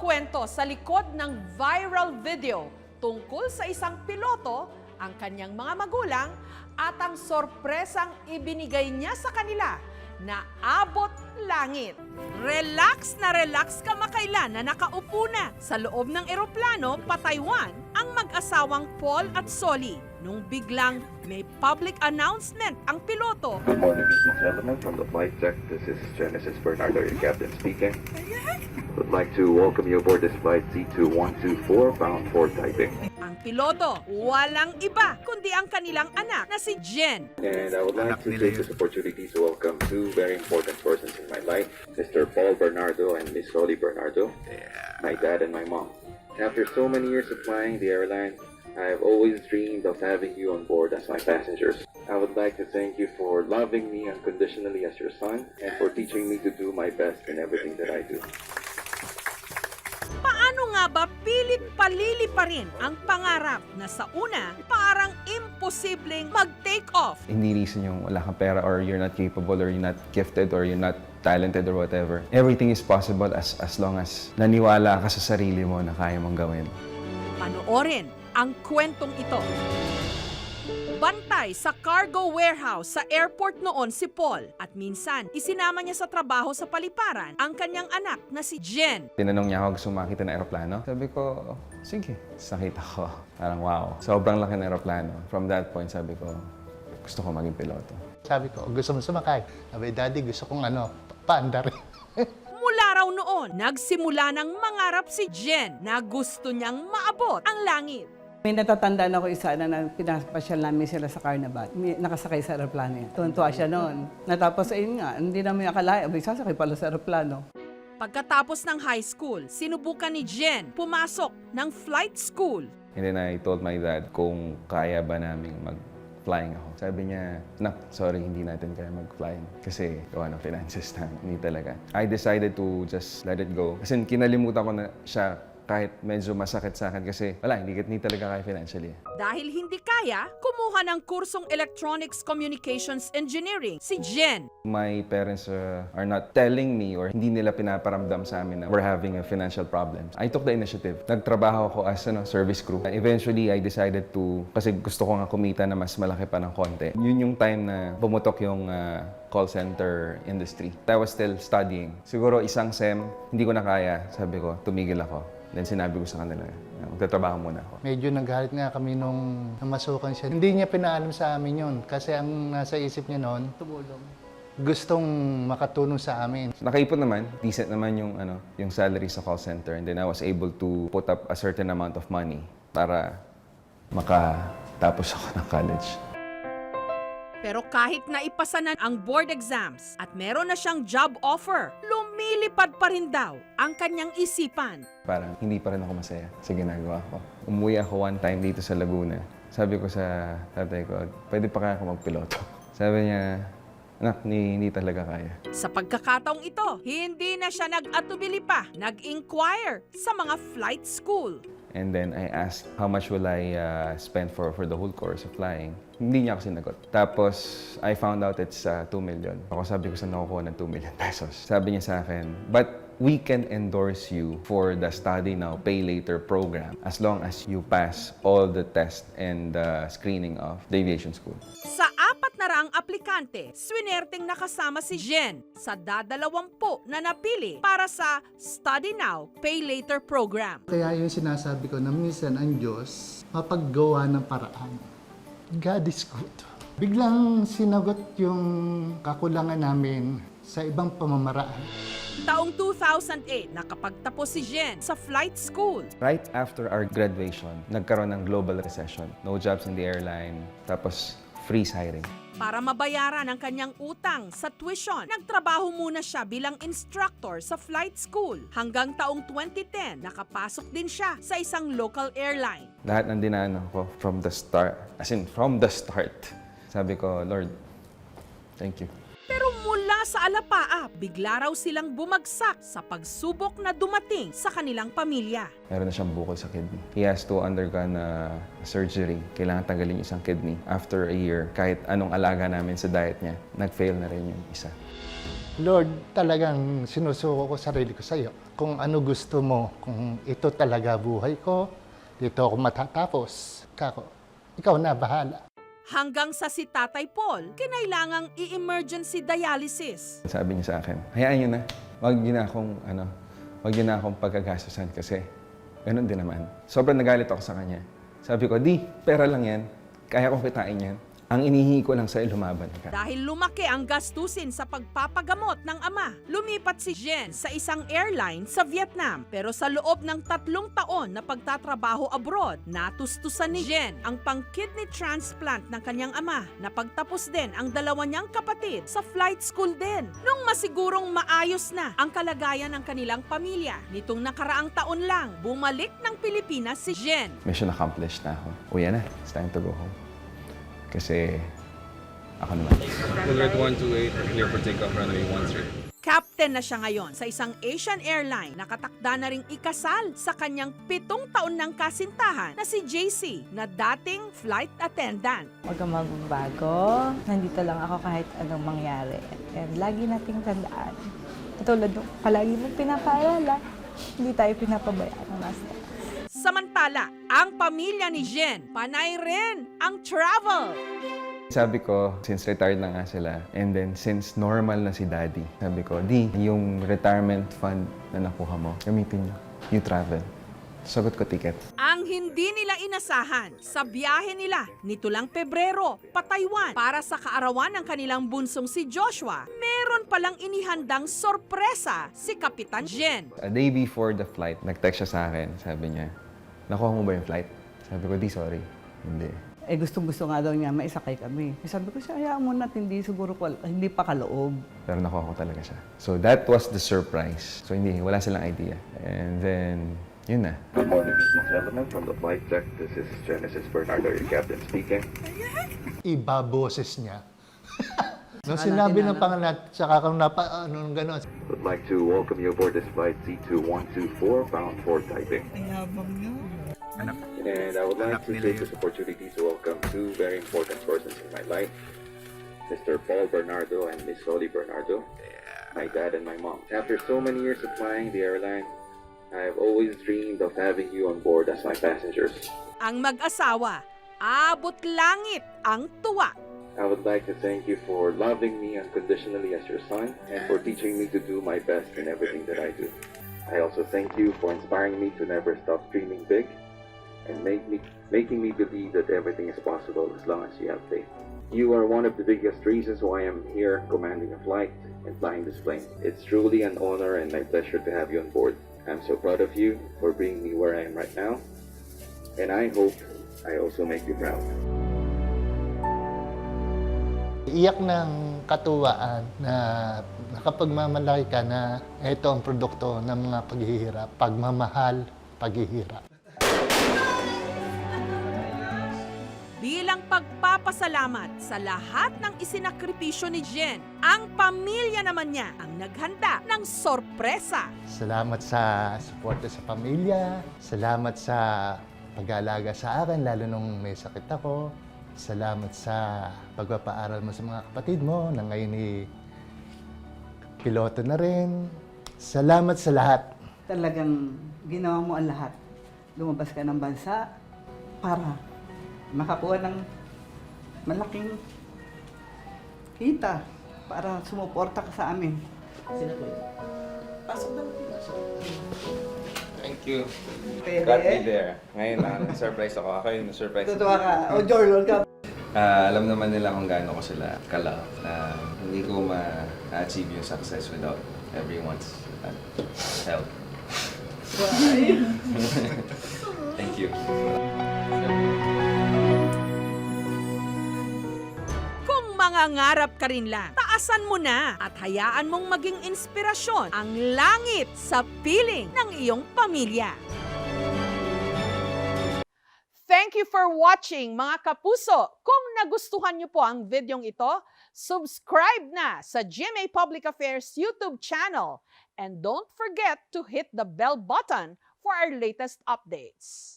kwento sa likod ng viral video tungkol sa isang piloto, ang kanyang mga magulang at ang sorpresang ibinigay niya sa kanila na abot langit. Relax na relax ka makailan na nakaupo na sa loob ng eroplano pa Taiwan ang mag-asawang Paul at Solly nung biglang may public announcement ang piloto. Good morning, ladies and gentlemen. From the flight deck, this is Genesis Bernardo, your captain speaking. Would like to welcome you aboard this flight C2124 bound for Taipei. Ang piloto, walang iba kundi ang kanilang anak na si Jen. And I would like to take this opportunity to welcome two very important persons in my life, Mr. Paul Bernardo and Miss Solly Bernardo, my dad and my mom. After so many years of flying the airline, I have always dreamed of having you on board as my passengers. I would like to thank you for loving me unconditionally as your son and for teaching me to do my best in everything that I do. Paano nga ba pilit palili pa rin ang pangarap na sa una parang imposibleng mag-take off? Hindi reason yung wala kang pera or you're not capable or you're not gifted or you're not talented or whatever. Everything is possible as long as naniwala ka sa sarili mo na kaya mong gawin. Panoorin ang kwentong ito. Bantay sa cargo warehouse sa airport noon si Paul at minsan isinama niya sa trabaho sa paliparan ang kanyang anak na si Jen. Tinanong niya ako gusto makita ng aeroplano. Sabi ko, sige. Nakita ko. Parang wow. Sobrang laki ng aeroplano. From that point, sabi ko, gusto ko maging piloto. Sabi ko, gusto mo sumakay? Sabi, Daddy, gusto kong paandar. Mula raw noon, nagsimula ng mangarap si Jen na gusto niyang maabot ang langit. May natatandaan ako isa na pinapasyal namin sila sa Carnival. Nakasakay sa aeroplano yan. Tuntua siya noon. Natapos ayun nga, hindi namin akalain. Abay, sasakay pala sa aeroplano. Pagkatapos ng high school, sinubukan ni Jen pumasok ng flight school. And then I told my dad kung kaya ba naming mag-flying ako. Sabi niya, nak, sorry, hindi natin kaya mag-flying. Kasi gawa ng finances na, hindi talaga. I decided to just let it go. Kasi kinalimutan ko na siya kahit medyo masakit sa akin kasi wala, hindi talaga kaya financially. Dahil hindi kaya, kumuha ng kursong Electronics Communications Engineering si Jen. My parents are not telling me or hindi nila pinaparamdam sa amin na we're having a financial problem. I took the initiative. Nagtrabaho ako as service crew. Eventually, I decided to, kasi gusto ko nga kumita na mas malaki pa ng konti. Yun yung time na pumutok yung call center industry. I was still studying. Siguro isang SEM, hindi ko na kaya. Sabi ko, tumigil ako. Then sinabi ko sa kanila, magtatrabaho muna ako. Medyo nagalit nga kami nung namasukan siya. Hindi niya pinaalam sa amin yun. Kasi ang nasa isip niya noon, tumulong. Gustong makatulong sa amin. Nakaipon naman, decent naman yung salary sa call center. And then I was able to put up a certain amount of money para makatapos ako ng college. Pero kahit naipasa na ang board exams at meron na siyang job offer, lumilipad pa rin daw ang kanyang isipan. Parang hindi pa rin ako masaya sa ginagawa ko. Umuwi ako one time dito sa Laguna. Sabi ko sa tatay ko, pwede pa kaya ako magpiloto? Sabi niya, anak, hindi talaga kaya. Sa pagkakataong ito, hindi na siya nag-atubili pa, nag-inquire sa mga flight school. And then I asked, how much will I spend for the whole course of flying? Hindi niya ako sinagot. Tapos, I found out it's 2 million. Ako sabi ko, saan nakukuha ng 2 million pesos? Sabi niya sa akin, but we can endorse you for the Study Now, Pay Later program as long as you pass all the tests and the screening of the aviation school. Sa 4 na raang aplikante, swinerteng nakasama si Jen sa 20 na napili para sa Study Now, Pay Later program. Kaya yung sinasabi ko na minsan ang Diyos mapaggawa ng paraan. God is good. Biglang sinagot yung kakulangan namin sa ibang pamamaraan. Taong 2008, nakapagtapos si Jen sa flight school. Right after our graduation, nagkaroon ng global recession. No jobs in the airline, tapos freeze hiring. Para mabayaran ang kanyang utang sa tuition, nagtrabaho muna siya bilang instructor sa flight school. Hanggang taong 2010, nakapasok din siya sa isang local airline. Lahat ng dinaanan ko from the start, from the start, sabi ko, Lord, thank you. Pero mula sa alapaap, bigla raw silang bumagsak sa pagsubok na dumating sa kanilang pamilya. Meron na siyang bukol sa kidney. He has to undergo surgery. Kailangan tanggalin yung isang kidney. After a year, kahit anong alaga namin sa diet niya, nag-fail na rin yung isa. Lord, talagang sinusuko ko sarili ko sa iyo. Kung ano gusto mo, kung ito talaga buhay ko, dito ako matatapos. Kako, ikaw na bahala. Hanggang sa si Tatay Paul, kinailangang i-emergency dialysis. Sabi niya sa akin, hayaan niyo na. Wag niyo na akong pagkagastusan kasi ganun din naman. Sobrang nagalit ako sa kanya. Sabi ko, di, pera lang yan. Kaya kong kitain yan. Ang inihingi ko lang sa'yo, lumaban ka. Dahil lumaki ang gastusin sa pagpapagamot ng ama, lumipat si Jen sa isang airline sa Vietnam. Pero sa loob ng 3 taon na pagtatrabaho abroad, natustusan ni Jen ang pang-kidney transplant ng kanyang ama. Napagtapos din ang 2 niyang kapatid sa flight school din. Nung masigurong maayos na ang kalagayan ng kanilang pamilya, nitong nakaraang taon lang, bumalik ng Pilipinas si Jen. Mission accomplished na ako. Uwi na. It's time to go home. Kasi ako naman. Alert 128, clear for takeoff, runway 13. Captain na siya ngayon sa isang Asian airline. Nakatakda na ring ikasal sa kanyang 7 taon ng kasintahan na si JC na dating flight attendant. Huwag kang magbago. Nandito lang ako kahit anong mangyari. And lagi nating tandaan. Tulad nung palagi mong pinapaalala, hindi tayo pinapabayaan ng nasa. Samantala, ang pamilya ni Jen, panay rin ang travel. Sabi ko, since retired na nga sila, and then since normal na si daddy, sabi ko, di, yung retirement fund na nakuha mo, gamitin nyo. You travel. Sagot ko ticket. Ang hindi nila inasahan sa biyahe nila nito lang Pebrero, pa Taiwan, para sa kaarawan ng kanilang bunsong si Joshua, meron palang inihandang sorpresa si Kapitan Jen. A day before the flight, nag-text siya sa akin. Sabi niya, nakuha mo ba yung flight? Sabi ko, di, sorry. Hindi. Eh gusto nga daw niya maisakay kami. Eh, sabi ko siya, hayaan mo na't hindi siguro hindi pa kaloob. Pero nakuha ko talaga siya. So that was the surprise. So hindi, wala silang idea. And then, yun na. Good morning, ladies and gentlemen, from the flight deck. This is Genesis Bernardo, your captain speaking. Iba boses niya. Nung sinabi ng pangalan, tsaka kung anong gano'n. Would like to welcome you aboard this flight C2124, bound for Taipei. And I would like to take this opportunity to welcome 2 very important persons in my life, Mr. Paul Bernardo and Miss Solly Bernardo, my dad and my mom. After so many years of flying the airline, I have always dreamed of having you on board as my passengers. Ang mag-asawa, abot langit ang tuwa. I would like to thank you for loving me unconditionally as your son and for teaching me to do my best in everything that I do. I also thank you for inspiring me to never stop dreaming big and making me believe that everything is possible as long as you have faith. You are one of the biggest reasons why I'm here commanding a flight and flying this plane. It's truly an honor and my pleasure to have you on board. I'm so proud of you for bringing me where I am right now, and I hope I also make you proud. Iyak ng katuwaan na nakapagmamalaki ka na ito ang produkto ng mga paghihirap, pagmamahal, paghihirap. Bilang pagpapasalamat sa lahat ng isinakripisyo ni Jen, ang pamilya naman niya ang naghanda ng sorpresa. Salamat sa suporta sa pamilya, salamat sa pag-aalaga sa akin, lalo nung may sakit ako. Salamat sa pagpapaaral mo sa mga kapatid mo na ngayon piloto na rin. Salamat sa lahat. Talagang ginawa mo ang lahat. Lumabas ka ng bansa para makakuha ng malaking kita para sumuporta ka sa amin. Pasok na. Thank you. Pwede. Got me there. Ngayon na, surprise ako. Ako yung surprise. Tutuwa ka. O, Jordan, welcome. Alam naman nila kung gaano ko sila ka-love na hindi ko ma-achieve yung success without everyone's help. Thank you. Kung mangangarap ka rin lang, taasan mo na at hayaan mong maging inspirasyon ang langit sa piling ng iyong pamilya. Thank you for watching, mga kapuso. Kung nagustuhan niyo po ang videong ito, subscribe na sa GMA Public Affairs YouTube channel. And don't forget to hit the bell button for our latest updates.